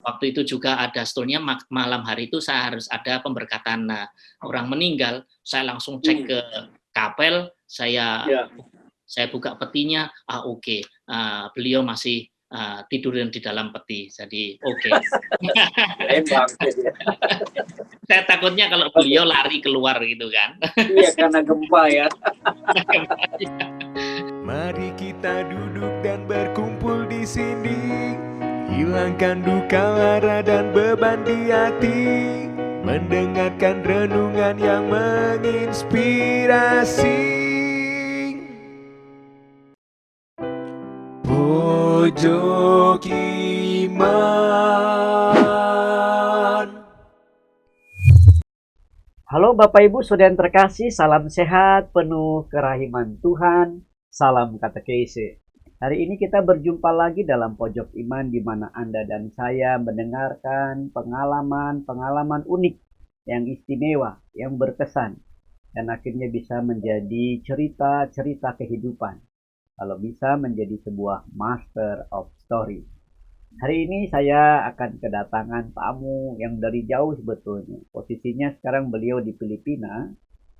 waktu itu juga ada sebetulnya malam hari itu saya harus ada pemberkatan orang meninggal. Saya langsung cek ke kapel, saya buka petinya, oke, beliau masih tiduran di dalam peti, jadi oke. Saya takutnya kalau beliau lari keluar gitu kan. Iya, karena gempa ya. Mari kita duduk dan berkumpul di sini, hilangkan duka lara dan beban di hati, mendengarkan renungan yang menginspirasi. Pojok Iman. Halo Bapak Ibu Saudara yang terkasih, salam sehat penuh kerahiman Tuhan, salam katekese. Hari ini kita berjumpa lagi dalam Pojok Iman di mana Anda dan saya mendengarkan pengalaman unik yang istimewa, yang berkesan, dan akhirnya bisa menjadi cerita-cerita kehidupan. Kalau bisa menjadi sebuah master of story. Hari ini saya akan kedatangan tamu yang dari jauh sebetulnya. Posisinya sekarang beliau di Filipina,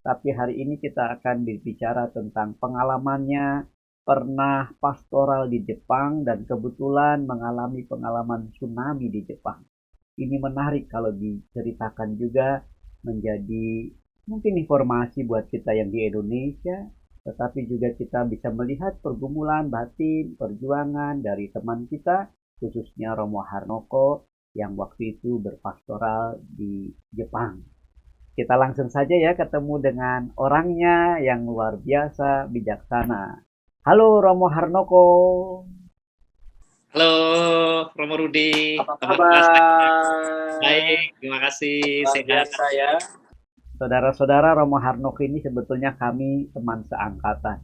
tapi hari ini kita akan berbicara tentang pengalamannya pernah pastoral di Jepang dan kebetulan mengalami pengalaman tsunami di Jepang. Ini menarik kalau diceritakan juga, menjadi mungkin informasi buat kita yang di Indonesia, tetapi juga kita bisa melihat pergumulan batin, perjuangan dari teman kita, khususnya Romo Harnoko yang waktu itu berpastoral di Jepang. Kita langsung saja ya ketemu dengan orangnya yang luar biasa bijaksana. Halo Romo Harnoko. Halo Romo Rudi. Apa kabar? Baik, terima kasih. Sehat. Saya. Saudara-saudara, Romo Harnoko ini sebetulnya kami teman seangkatan.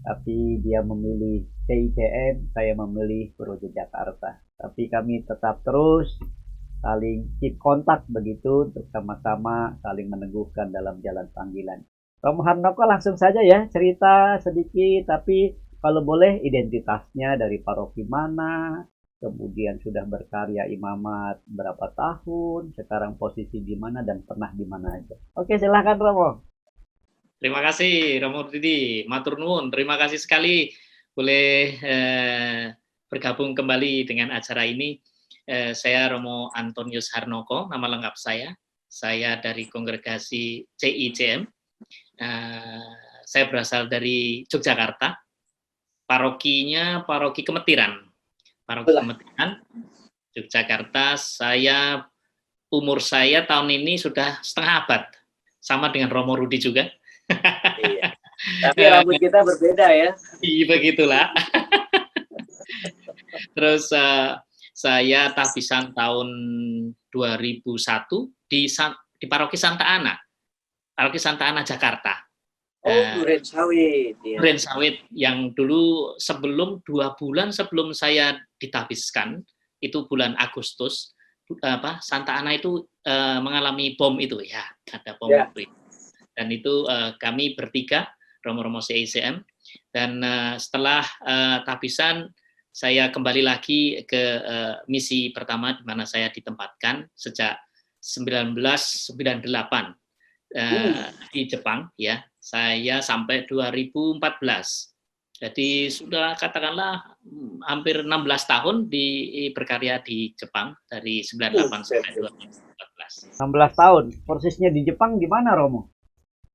Tapi dia memilih CICM, saya memilih Projo Jakarta. Tapi kami tetap terus saling keep kontak begitu untuk sama-sama saling meneguhkan dalam jalan panggilan. Romo Harnoko langsung saja ya cerita sedikit, tapi kalau boleh identitasnya dari paroki mana, kemudian sudah berkarya imamat berapa tahun, sekarang posisi di mana dan pernah di mana aja. Oke, silakan Romo. Terima kasih Romo Rudi, matur nuwun. Terima kasih sekali boleh bergabung kembali dengan acara ini. Saya Romo Antonius Harnoko, nama lengkap saya. Saya dari kongregasi CICM. Saya berasal dari Yogyakarta. Parokinya Paroki Kemetiran. Paroki Kemetiran, Yogyakarta. Umur saya tahun ini sudah setengah abad. Sama dengan Romo Rudi juga. Iya. Tapi rambut kita berbeda ya. Iya, begitulah. Terus saya tahbisan tahun 2001 di Paroki Santa Ana. Paroki Santa Ana Jakarta. Duren Sawit. Ya. Duren Sawit yang dulu 2 bulan sebelum saya ditahbiskan, itu bulan Agustus, Santa Ana itu mengalami bom itu ya, ada bom itu. Dan itu kami bertiga, Romo-Romo CICM, dan setelah tahbisan saya kembali lagi ke misi pertama di mana saya ditempatkan sejak 1998 di Jepang ya. Saya sampai 2014. Jadi sudah katakanlah hampir 16 tahun berkarya di Jepang dari 98 sampai 2014. 16 tahun. Persisnya di Jepang di mana, Romo?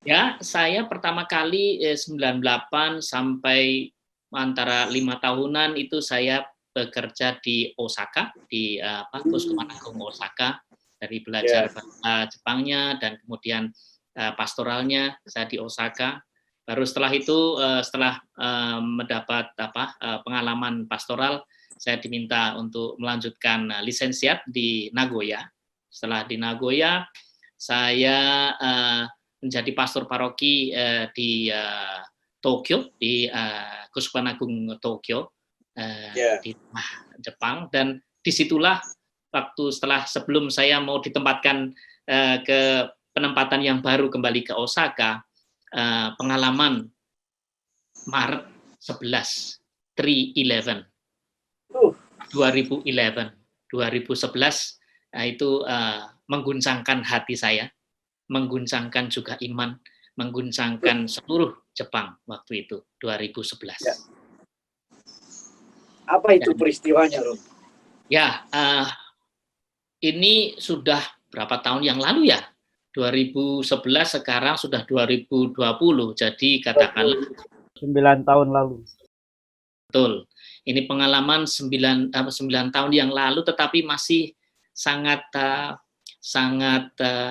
Ya, saya pertama kali 98 sampai antara 5 tahunan itu saya bekerja di Osaka, di Keuskupan Agung Osaka, dari belajar bahasa Jepangnya dan kemudian pastoralnya saya di Osaka. Baru setelah itu, setelah mendapat pengalaman pastoral, saya diminta untuk melanjutkan lisensiat di Nagoya. Setelah di Nagoya, saya menjadi pastor paroki di Tokyo, di Keuskupan Agung Tokyo, di Jepang. Dan disitulah sebelum saya mau ditempatkan ke penempatan yang baru kembali ke Osaka, pengalaman Maret 11, 2011. 2011 itu mengguncangkan hati saya, mengguncangkan juga iman, mengguncangkan seluruh Jepang waktu itu 2011. Ya. Apa itu peristiwanya, Rom? Ya, ini sudah berapa tahun yang lalu ya? 2011, sekarang sudah 2020, jadi katakanlah 9 tahun lalu. betul. Ini pengalaman 9 tahun yang lalu, tetapi masih sangat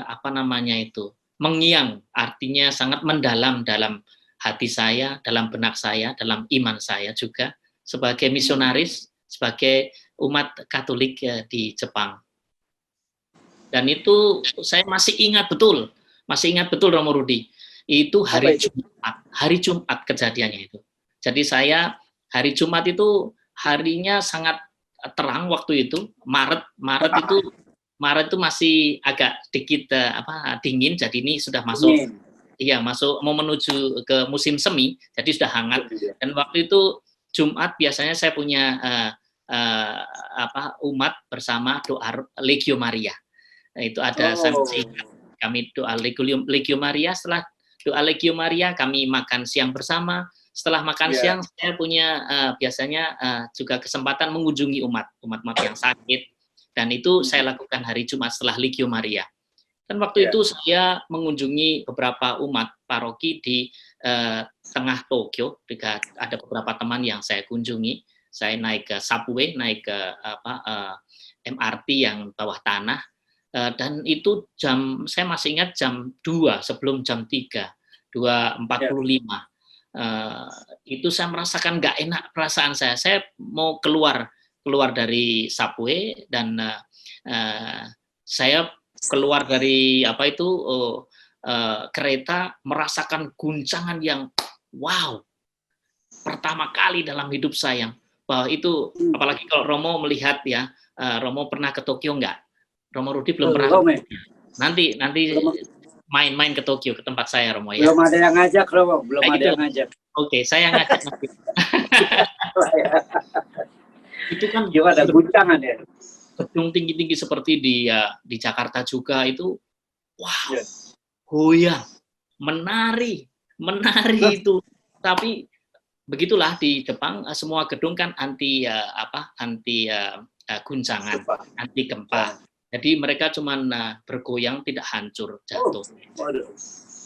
apa namanya itu, mengiang, artinya sangat mendalam dalam hati saya, dalam benak saya, dalam iman saya juga sebagai misionaris, sebagai umat Katolik di Jepang. Dan itu saya masih ingat betul Romo Rudi. Itu hari Jumat kejadiannya itu. Jadi saya hari Jumat itu harinya sangat terang waktu itu. Maret itu masih agak sedikit dingin, jadi ini sudah masuk mau menuju ke musim semi, jadi sudah hangat. Dan waktu itu Jumat biasanya saya punya umat bersama doa Legio Maria. Nah, itu ada kami doa Legio Maria. Setelah doa Legio Maria kami makan siang bersama. Setelah makan siang saya punya biasanya juga kesempatan mengunjungi umat yang sakit, dan itu saya lakukan hari Jumat setelah Legio Maria. Dan waktu itu saya mengunjungi beberapa umat paroki di tengah Tokyo. Ada beberapa teman yang saya kunjungi. Saya naik ke subway, naik ke MRT yang bawah tanah. Dan itu saya masih ingat jam 2 sebelum jam 3, 2.45. Itu saya merasakan nggak enak perasaan saya. Saya mau keluar dari subway, dan saya keluar dari kereta, merasakan guncangan yang wow, pertama kali dalam hidup saya. Bahwa itu, apalagi kalau Romo melihat ya, Romo pernah ke Tokyo nggak? Romo Rudi belum pernah. Nanti main-main ke Tokyo, ke tempat saya, Romo ya. Belum ada yang ngajak, Romo. Belum ada yang ngajak. Oke, saya ngajak nanti. Itu kan gimana guncangan ya? Gedung tinggi-tinggi seperti di Jakarta juga itu, wow, goyang, menari itu. Tapi begitulah di Jepang, semua gedung kan anti guncangan, anti gempa. Jadi mereka cuman bergoyang, tidak hancur, jatuh.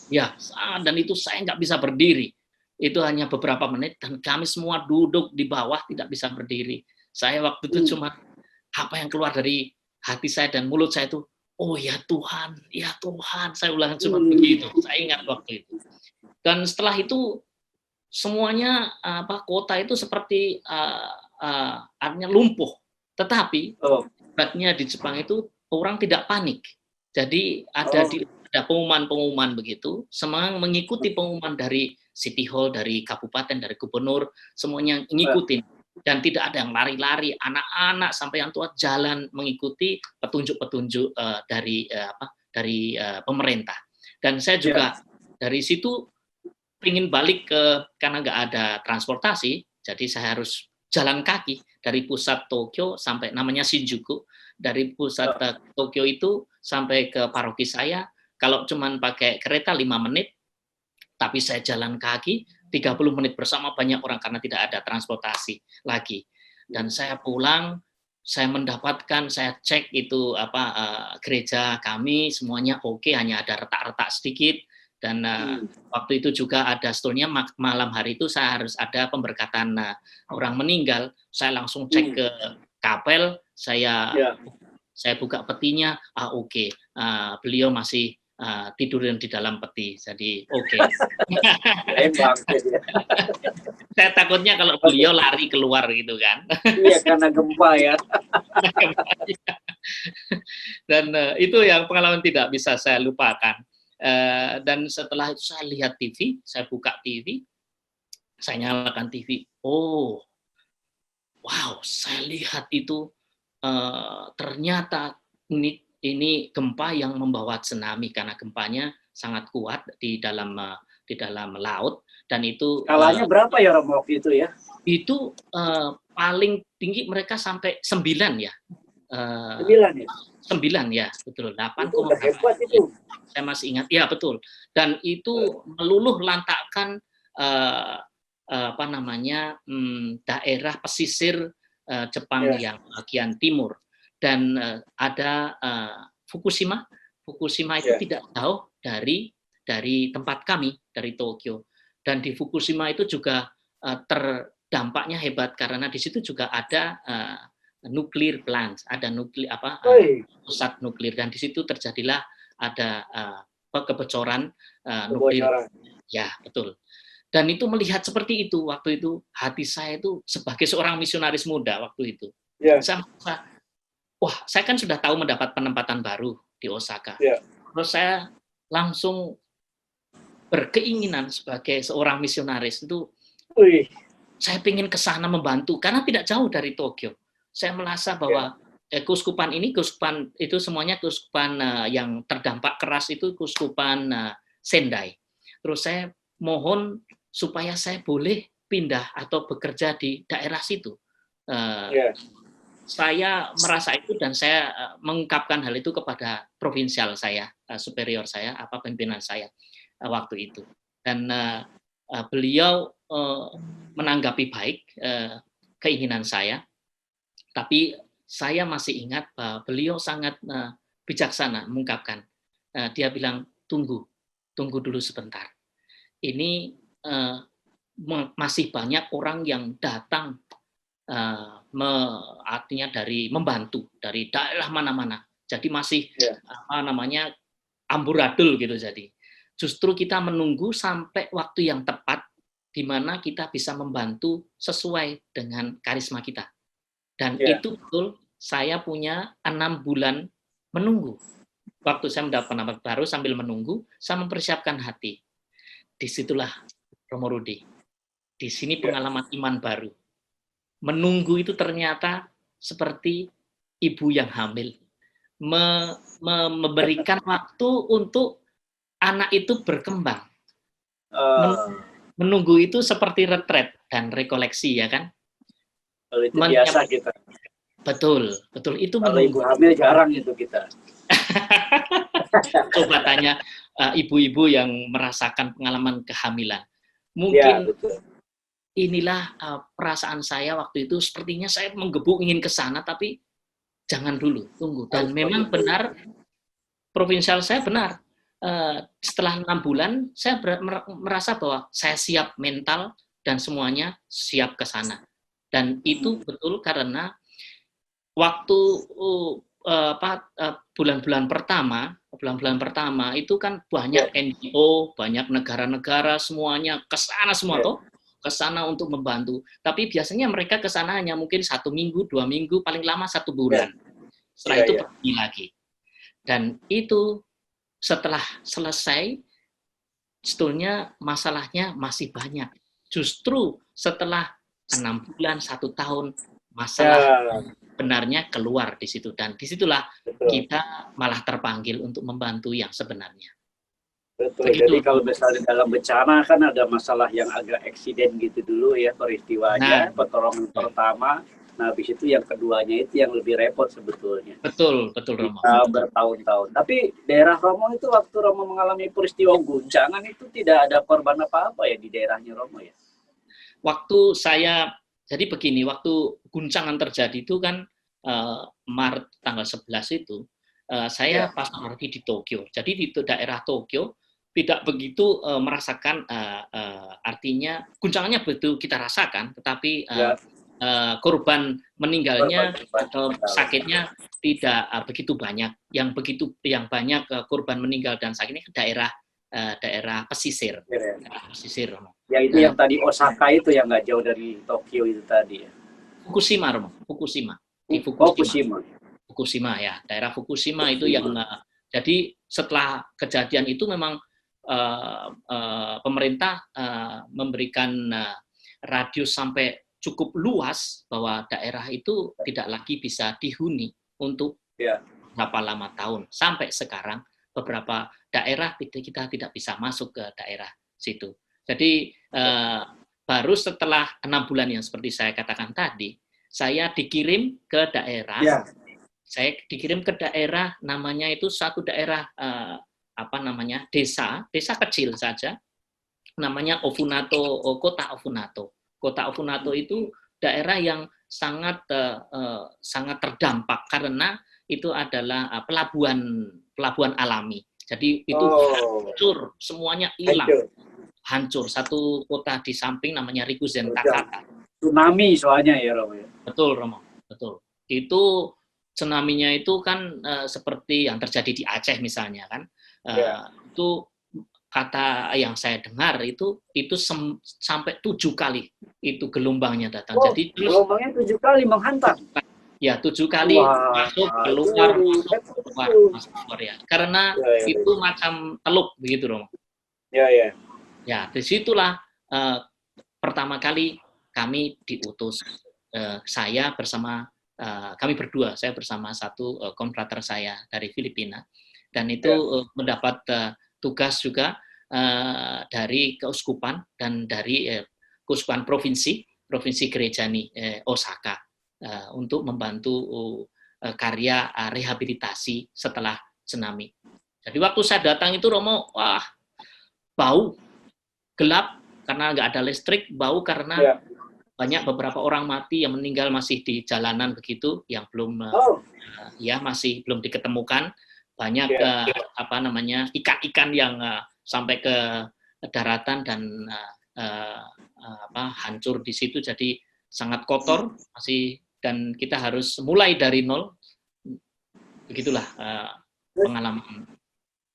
Ya, dan itu saya nggak bisa berdiri. Itu hanya beberapa menit, dan kami semua duduk di bawah, tidak bisa berdiri. Saya waktu itu cuma apa yang keluar dari hati saya dan mulut saya itu, oh ya Tuhan, saya ulang cuma begitu. Saya ingat waktu itu. Dan setelah itu semuanya kota itu seperti artinya lumpuh. Tetapi hebatnya di Jepang itu orang tidak panik. Jadi ada pengumuman begitu, semua mengikuti pengumuman dari City Hall, dari kabupaten, dari gubernur, semuanya ngikutin. Dan tidak ada yang lari-lari, anak-anak sampai yang tua jalan mengikuti petunjuk-petunjuk dari pemerintah. Dan saya juga dari situ ingin balik karena nggak ada transportasi, jadi saya harus jalan kaki dari pusat Tokyo sampai namanya Shinjuku. Dari pusat Tokyo itu sampai ke paroki saya, kalau cuman pakai kereta 5 menit, tapi saya jalan kaki 30 menit bersama banyak orang karena tidak ada transportasi lagi. Dan saya pulang, saya cek itu gereja kami semuanya oke, hanya ada retak-retak sedikit. Dan waktu itu juga ada sebetulnya malam hari itu saya harus ada pemberkatan orang meninggal. Saya langsung cek ke kapel, saya buka petinya, oke, beliau masih tidur di dalam peti, jadi oke. Saya takutnya kalau beliau lari keluar gitu kan. Iya, karena gempa ya. Dan itu yang pengalaman tidak bisa saya lupakan. Dan setelah itu saya lihat TV, saya buka TV, saya nyalakan TV. Oh, wow, saya lihat itu ternyata ini gempa yang membawa tsunami karena gempanya sangat kuat di dalam laut, dan itu skalanya berapa ya Romo itu ya? Itu paling tinggi mereka sampai 9 ya. 9 ya? 9 ya, betul. Itu udah 8,8. hebat itu. Saya masih ingat, ya betul. Dan itu meluluh lantakkan apa namanya daerah pesisir Jepang yang bagian timur. Dan ada Fukushima. Fukushima itu tidak jauh dari tempat kami, dari Tokyo. Dan di Fukushima itu juga terdampaknya hebat karena di situ juga ada nuklir plant, ada pusat nuklir, dan di situ terjadilah ada kebocoran nuklir. Ya, betul. Dan itu melihat seperti itu waktu itu, hati saya itu sebagai seorang misionaris muda waktu itu. Saya merasa, wah, saya kan sudah tahu mendapat penempatan baru di Osaka. Terus saya langsung berkeinginan sebagai seorang misionaris itu, saya ingin ke sana membantu karena tidak jauh dari Tokyo. Saya merasa bahwa keuskupan ini, keuskupan itu semuanya keuskupan yang terdampak keras itu keuskupan Sendai. Terus saya mohon supaya saya boleh pindah atau bekerja di daerah situ. Saya merasa itu dan saya mengungkapkan hal itu kepada provinsial saya, superior saya, pimpinan saya waktu itu. Dan beliau menanggapi baik keinginan saya, tapi saya masih ingat bahwa beliau sangat bijaksana mengungkapkan. Dia bilang, tunggu dulu sebentar. Ini masih banyak orang yang datang artinya dari membantu dari daerah mana-mana. Jadi masih amburadul gitu. Jadi justru kita menunggu sampai waktu yang tepat di mana kita bisa membantu sesuai dengan karisma kita. Dan itu betul, saya punya 6 bulan menunggu. Waktu saya mendapat pendapat baru sambil menunggu, saya mempersiapkan hati. Disitulah Romo Rudi. Di sini pengalaman iman baru. Menunggu itu ternyata seperti ibu yang hamil. Memberikan waktu untuk anak itu berkembang. Menunggu itu seperti retret dan rekoleksi, ya kan? Kalau itu biasa kita. Betul. Itu kalau ibu hamil jarang itu kita. Coba tanya ibu-ibu yang merasakan pengalaman kehamilan. Mungkin inilah perasaan saya waktu itu, sepertinya saya menggebu ingin ke sana, tapi jangan dulu, tunggu. Dan memang benar, provinsial saya benar. Setelah 6 bulan, saya merasa bahwa saya siap mental dan semuanya siap ke sana. Dan itu betul karena waktu bulan-bulan pertama itu kan banyak NGO, banyak negara-negara semuanya ke sana semua toh. Ke sana untuk membantu. Tapi biasanya mereka ke sana hanya mungkin 1 minggu, 2 minggu, paling lama 1 bulan. Setelah itu pergi lagi. Dan itu setelah selesai, sebetulnya masalahnya masih banyak. Justru setelah 6 bulan, 1 tahun, masalah benarnya keluar di situ. Dan disitulah kita malah terpanggil untuk membantu yang sebenarnya. Betul. Begitu. Jadi kalau misalnya dalam bencana kan ada masalah yang agak eksiden gitu dulu ya peristiwanya, pertolongan pertama. Nah, habis itu yang keduanya itu yang lebih repot sebetulnya. Betul Romo. Bertahun-tahun. Tapi daerah Romo itu waktu Romo mengalami peristiwa guncangan itu tidak ada korban apa-apa ya di daerahnya Romo ya? Waktu saya, jadi begini, waktu guncangan terjadi itu kan Maret tanggal 11 itu, saya pas lagi di Tokyo. Jadi di daerah Tokyo tidak begitu merasakan, artinya guncangannya betul kita rasakan, tetapi korban meninggalnya atau sakitnya tidak begitu banyak. Yang banyak korban meninggal dan sakitnya ke daerah pesisir. Pesisir. Ya itu yang tadi Osaka itu yang nggak jauh dari Tokyo itu tadi ya. Fukushima, Romo. Fukushima. Di Fukushima ya, daerah Fukushima itu yang jadi setelah kejadian itu memang pemerintah memberikan radius sampai cukup luas bahwa daerah itu tidak lagi bisa dihuni untuk berapa lama tahun. Sampai sekarang beberapa daerah kita tidak bisa masuk ke daerah situ. Jadi baru setelah 6 bulan yang seperti saya katakan tadi, saya dikirim ke daerah saya dikirim ke daerah, namanya itu satu daerah desa kecil saja, namanya Ofunato, Kota Ofunato. Kota Ofunato itu daerah yang sangat terdampak karena itu adalah pelabuhan alami. Jadi itu hancur, semuanya hilang, hancur. Satu kota di samping namanya Rikuzen Takata. Tsunami soalnya ya Romo. Betul Romo, betul. Itu tsunami-nya itu kan seperti yang terjadi di Aceh misalnya kan. Itu kata yang saya dengar itu sampai 7 kali itu gelombangnya datang. Jadi gelombangnya 7 kali menghantam. Ya, 7 kali masuk keluar ya. Karena itu macam teluk begitu, Romo. Ya. Ya, disitulah pertama kali kami diutus. Saya bersama kami berdua, saya bersama satu konfrater saya dari Filipina, dan itu mendapat tugas juga dari keuskupan dan dari keuskupan provinsi Gerejani Osaka. Untuk membantu karya rehabilitasi setelah tsunami. Jadi waktu saya datang itu Romo, wah, bau, gelap karena nggak ada listrik, bau karena banyak beberapa orang mati yang meninggal masih di jalanan begitu, yang belum masih belum diketemukan. Banyak ikan-ikan yang sampai ke daratan dan hancur di situ, jadi sangat kotor masih. Dan kita harus mulai dari nol. Begitulah pengalaman.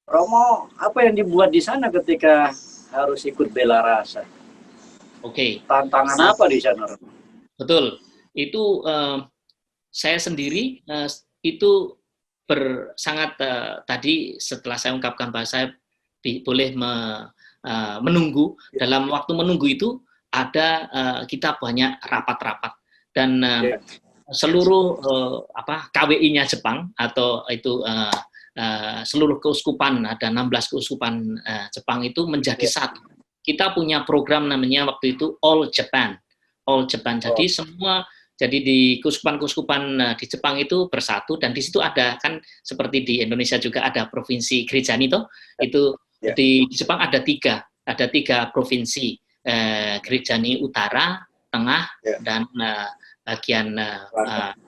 Romo, apa yang dibuat di sana ketika harus ikut bela rasa? Oke. Tantangan apa di sana, Romo? Betul. Itu saya sendiri itu sangat tadi setelah saya ungkapkan bahwa saya boleh menunggu. Dalam waktu menunggu itu ada kita banyak rapat-rapat. Dan seluruh KWI-nya Jepang atau itu seluruh keuskupan, ada 16 keuskupan Jepang itu menjadi satu. Kita punya program namanya waktu itu All Japan. Jadi semua, jadi di keuskupan-keuskupan di Jepang itu bersatu, dan di situ ada kan seperti di Indonesia juga ada provinsi Gerejani itu di Jepang ada tiga provinsi, Gerejani Utara, Tengah, dan bagian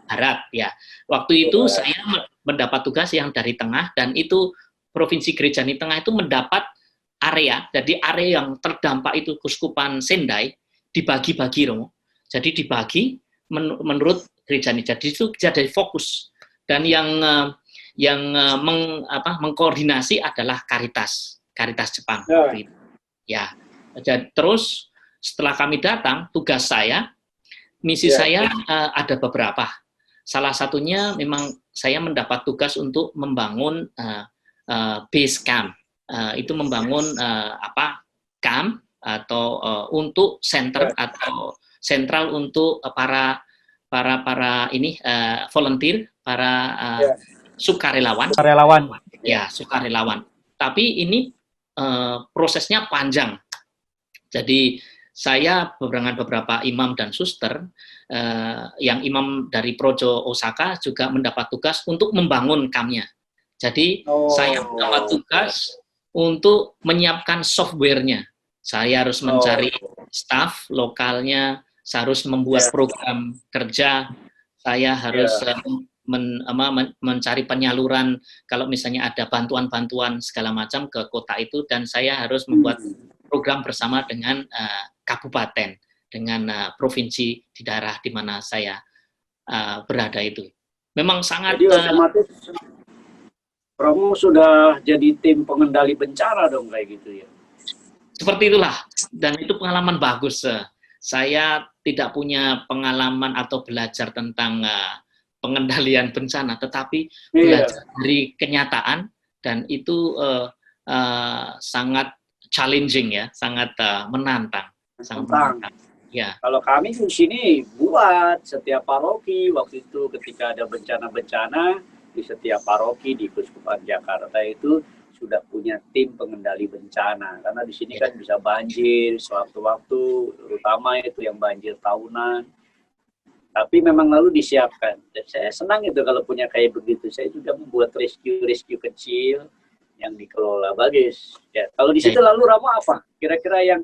barat ya. Waktu itu saya mendapat tugas yang dari tengah, dan itu provinsi Gerejani Tengah itu mendapat area, jadi area yang terdampak itu Keuskupan Sendai dibagi-bagi, Romo. Jadi dibagi menurut Gerejani. Jadi itu jadi fokus, dan yang mengkoordinasi adalah Caritas Jepang. Ya. Terus setelah kami datang, tugas saya, misi saya ada beberapa. Salah satunya memang saya mendapat tugas untuk membangun base camp. Itu membangun camp atau untuk center atau sentral untuk para volunteer, para sukarelawan. Ya, sukarelawan. Tapi ini prosesnya panjang. Jadi saya beberapa imam dan suster, yang imam dari Projo Osaka juga mendapat tugas untuk membangun kampnya. Jadi saya mendapat tugas untuk menyiapkan software-nya. Saya harus mencari staff lokalnya, saya harus membuat program kerja, saya harus mencari penyaluran kalau misalnya ada bantuan-bantuan segala macam ke kota itu, dan saya harus membuat program bersama dengan kabupaten, dengan provinsi di daerah di mana saya berada itu. Memang sangat. Jadi otomatis Romo sudah jadi tim pengendali bencana dong kayak gitu ya. Seperti itulah, dan itu pengalaman bagus. Saya tidak punya pengalaman atau belajar tentang pengendalian bencana, tetapi belajar dari kenyataan, dan itu sangat challenging ya, sangat menantang. Ya. Kalau kami di sini buat setiap paroki waktu itu ketika ada bencana-bencana di setiap paroki di Keuskupan Jakarta itu sudah punya tim pengendali bencana, karena di sini kan bisa banjir sewaktu-waktu, terutama itu yang banjir tahunan. Tapi memang lalu disiapkan. Dan saya senang itu kalau punya kayak begitu. Saya juga membuat rescue kecil yang dikelola. Bagus. Ya, kalau di situ lalu Ramo apa? Kira-kira yang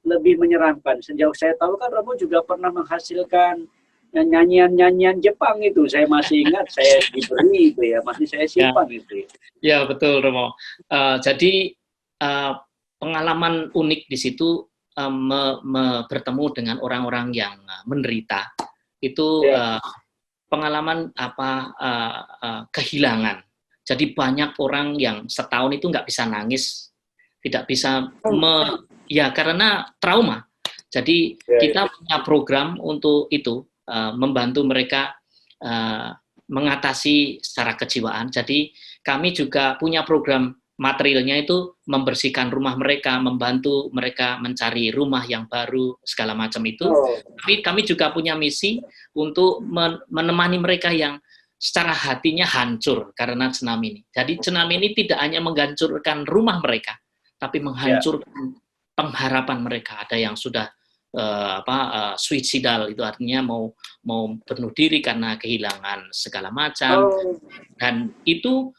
lebih menyeramkan. Sejauh saya tahu kan Ramo juga pernah menghasilkan nyanyian-nyanyian Jepang itu. Saya masih ingat, saya diberi itu ya. Masih saya simpan itu. Ya, betul Romo. Jadi pengalaman unik di situ bertemu dengan orang-orang yang menderita. Itu pengalaman kehilangan. Jadi banyak orang yang setahun itu nggak bisa nangis, tidak bisa karena trauma. Jadi kita punya program untuk itu, membantu mereka mengatasi secara kejiwaan. Jadi kami juga punya program materialnya itu membersihkan rumah mereka, membantu mereka mencari rumah yang baru, segala macam itu. Tapi kami juga punya misi untuk menemani mereka yang secara hatinya hancur karena tsunami ini. Jadi tsunami ini tidak hanya menghancurkan rumah mereka, tapi menghancurkan pengharapan mereka. Ada yang sudah suicidal, itu artinya mau bunuh diri karena kehilangan segala macam. Dan itu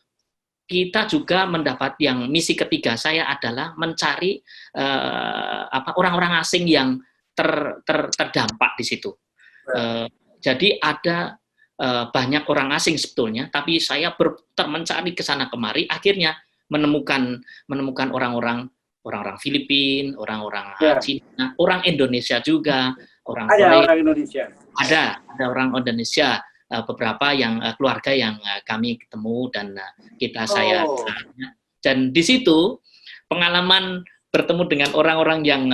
kita juga mendapat yang misi ketiga saya adalah mencari orang-orang asing yang terdampak di situ. Jadi ada banyak orang asing sebetulnya, tapi saya mencari ke sana kemari, akhirnya menemukan orang-orang Filipina, orang-orang Cina, orang Indonesia juga, orang Korea. Orang Indonesia. Ada orang Indonesia. Beberapa yang keluarga yang kami ketemu dan dan di situ pengalaman bertemu dengan orang-orang yang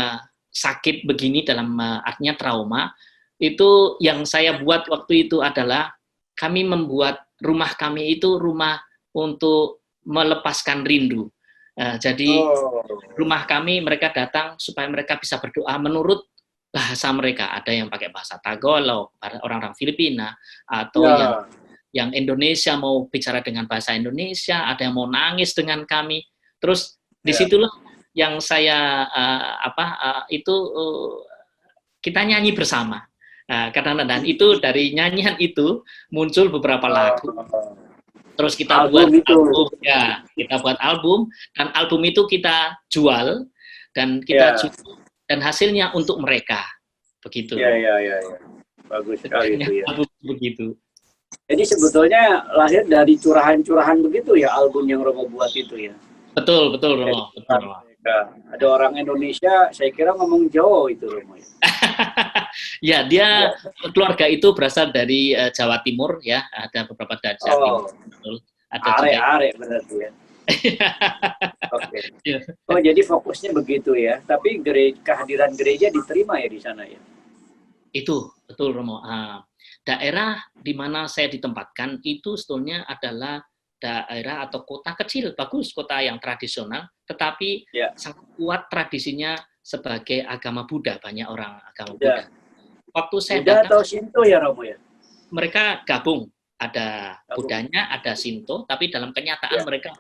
sakit begini dalam artinya trauma, itu yang saya buat waktu itu adalah kami membuat rumah kami itu rumah untuk melepaskan rindu. Jadi rumah kami mereka datang supaya mereka bisa berdoa menurut bahasa mereka. Ada yang pakai bahasa Tagalog, orang-orang Filipina, atau yang Indonesia mau bicara dengan bahasa Indonesia, ada yang mau nangis dengan kami. Terus disitulah yang saya kita nyanyi bersama. Dan itu dari nyanyian itu muncul beberapa lagu. Terus kita buat album, kita buat album, dan album itu kita jual dan kita dan hasilnya untuk mereka, begitu. Ya. Bagus sekali itu ya. Begitu. Jadi sebetulnya lahir dari curahan-curahan begitu ya album yang Romo buat itu ya. Betul Romo. Ada orang Indonesia, saya kira ngomong Jawa itu Romo ya. Ya, dia keluarga itu berasal dari Jawa Timur ya, ada beberapa dari Jawa Timur. Betul. Ada Arek berarti ya. Jadi fokusnya begitu ya. Tapi kehadiran gereja diterima ya di sana ya. Itu betul Romo. Daerah di mana saya ditempatkan itu sebetulnya adalah daerah atau kota kecil, bagus, kota yang tradisional, tetapi sangat kuat tradisinya sebagai agama Buddha, banyak orang agama Buddha. Waktu saya Buddha atau Shinto ya Romo ya? Mereka gabung. Ada Buddhanya, ada Shinto, tapi dalam kenyataan mereka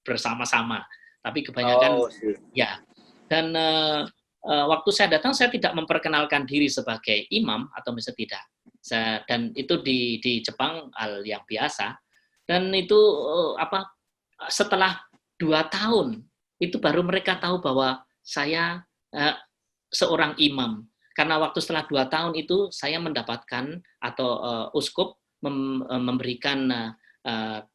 bersama-sama. Tapi kebanyakan Dan waktu saya datang, saya tidak memperkenalkan diri sebagai imam atau misalnya tidak. Dan itu di Jepang hal yang biasa. Dan itu setelah 2 tahun itu baru mereka tahu bahwa saya seorang imam. Karena waktu setelah 2 tahun itu saya mendapatkan atau uskup memberikan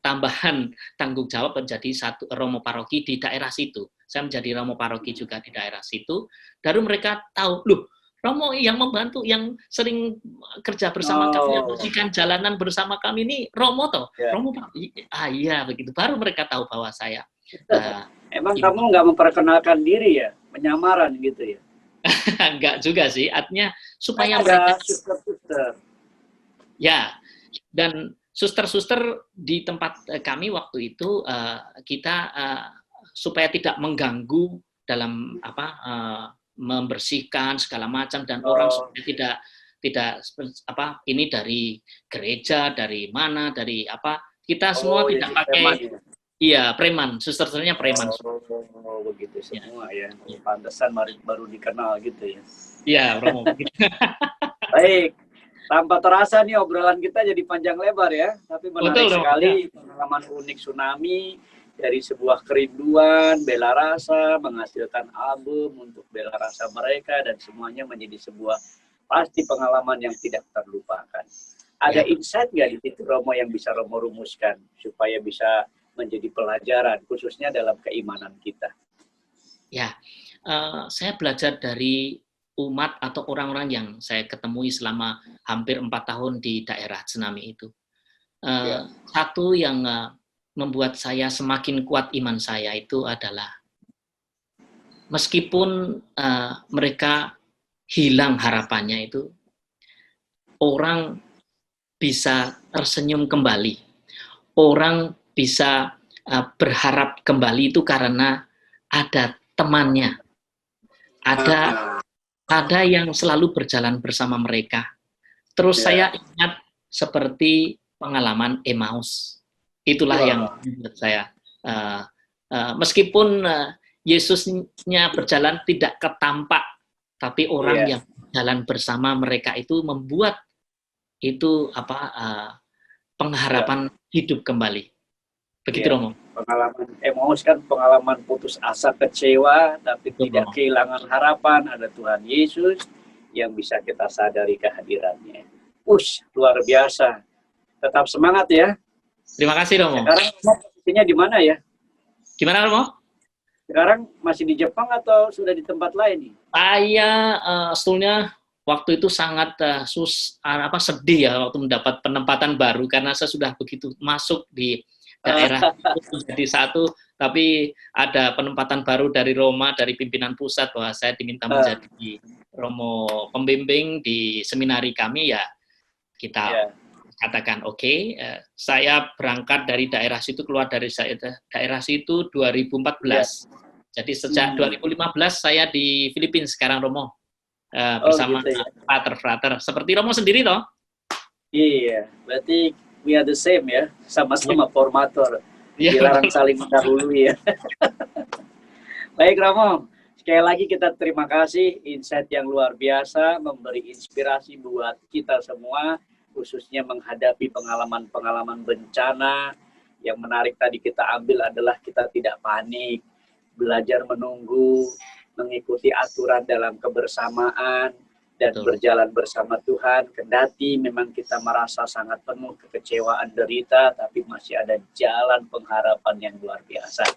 tambahan tanggung jawab menjadi satu romo paroki di daerah situ. Saya menjadi romo paroki juga di daerah situ. Baru mereka tahu, loh, romo yang membantu, yang sering kerja bersama kami, yang bersihkan jalanan bersama kami ini romo toh. Romo iya begitu. Baru mereka tahu bahwa saya. Emang kamu nggak memperkenalkan diri ya, penyamaran gitu ya? Enggak juga sih, artinya supaya mereka suster-suster. Ya. Dan suster-suster di tempat kami waktu itu kita supaya tidak mengganggu dalam membersihkan segala macam dan orang supaya tidak ini dari gereja, dari mana, dari apa, kita semua tidak pakai preman, suster-susternya preman. Begitu semua ya. Pantesan baru dikenal gitu ya. Iya, Romo. Baik. Tanpa terasa nih obrolan kita jadi panjang lebar ya, tapi menarik Betul, Romo. sekali pengalaman unik tsunami dari sebuah kerinduan, bela rasa, menghasilkan album untuk bela rasa mereka dan semuanya menjadi sebuah pasti pengalaman yang tidak terlupakan. Ada Ya. insight nggak di situ Romo yang bisa Romo rumuskan supaya bisa menjadi pelajaran khususnya dalam keimanan kita? Ya, saya belajar dari umat atau orang-orang yang saya ketemui selama hampir 4 tahun di daerah tsunami itu. Ya. Satu yang membuat saya semakin kuat iman saya itu adalah meskipun mereka hilang harapannya itu, orang bisa tersenyum kembali. Orang bisa berharap kembali itu karena ada temannya. Ada yang selalu berjalan bersama mereka. Terus saya ingat seperti pengalaman Emmaus. Itulah yang membuat saya meskipun Yesusnya berjalan tidak ketampak, tapi orang yang berjalan bersama mereka itu membuat itu pengharapan hidup kembali. Begitu, Romo. Pengalaman Emmaus kan pengalaman putus asa, kecewa, tapi tidak kehilangan harapan. Ada Tuhan Yesus yang bisa kita sadari kehadirannya. Luar biasa. Tetap semangat ya. Terima kasih, Romo. Sekarang posisinya di mana ya? Gimana, Romo? Sekarang masih di Jepang atau sudah di tempat lain nih? Saya sebetulnya waktu itu sangat sedih ya waktu mendapat penempatan baru karena saya sudah begitu masuk di daerah itu menjadi satu, tapi ada penempatan baru dari Roma, dari pimpinan pusat bahwa saya diminta menjadi Romo pembimbing di seminari kami, ya kita katakan oke. Saya berangkat dari daerah situ, keluar dari daerah situ 2014. Jadi sejak 2015 saya di Filipina sekarang, Romo, bersama frater-frater. Seperti Romo sendiri toh? Iya, berarti we are the same ya, sama-sama formator. Dilarang saling mendahului ya. Baik Romo, sekali lagi kita terima kasih, insight yang luar biasa, memberi inspirasi buat kita semua, khususnya menghadapi pengalaman-pengalaman bencana. Yang menarik tadi kita ambil adalah kita tidak panik, belajar menunggu, mengikuti aturan dalam kebersamaan, dan berjalan bersama Tuhan. Kendati memang kita merasa sangat penuh kekecewaan, derita, tapi masih ada jalan pengharapan yang luar biasa.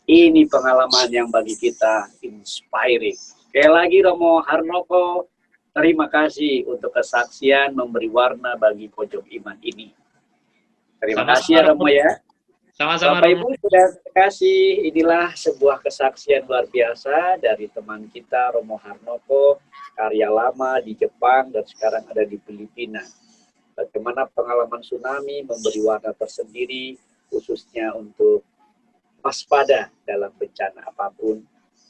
Ini pengalaman yang bagi kita inspiring. Sekali lagi Romo Harnoko, terima kasih untuk kesaksian memberi warna bagi pojok iman ini. Terima kasih ya Romo ya. Sama-sama. Bapak Ibu sudah terkasih, inilah sebuah kesaksian luar biasa dari teman kita Romo Harnoko, karya lama di Jepang dan sekarang ada di Filipina. Bagaimana pengalaman tsunami memberi warna tersendiri, khususnya untuk waspada dalam bencana apapun,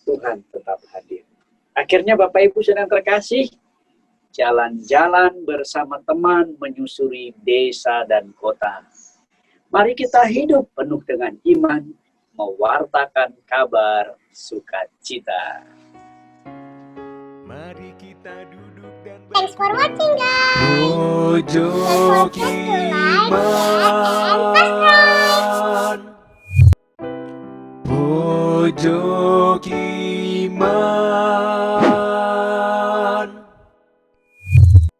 Tuhan tetap hadir. Akhirnya Bapak Ibu sedang terkasih, jalan-jalan bersama teman menyusuri desa dan kota. Mari kita hidup penuh dengan iman, mewartakan kabar sukacita. Mari kita duduk dan Thanks for watching guys. Pojok Iman. Pojok